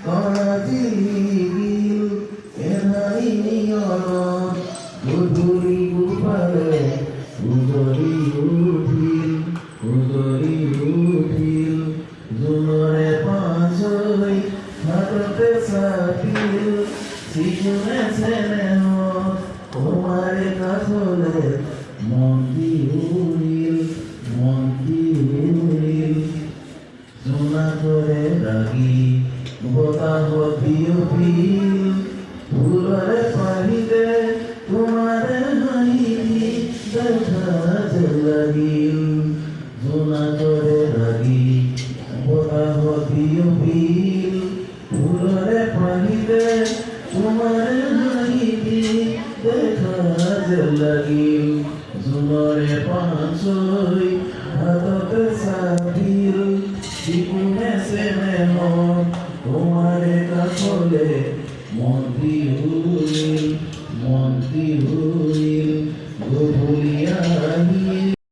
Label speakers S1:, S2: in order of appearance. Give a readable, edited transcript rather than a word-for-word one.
S1: Kajil enaniyon uduri upale uduri util zulore panchoi hatate sapil sijune seneho তোমারে কাছলে মন্দি উড়িল সোনা করে রাগি বতাহ পিও পিল ফুলরে পানিতে তোমারে হাইনি দেখা লাগিল সোনা করে রাগি বতাহ পিও পিল ফুলরে পানিতে তোমারে হাইনি দেখা লাগিল জুনরে পাঁচই হাততে সাবিল শিকুনে সেনে মন তোমারে কাছলে মন দিউ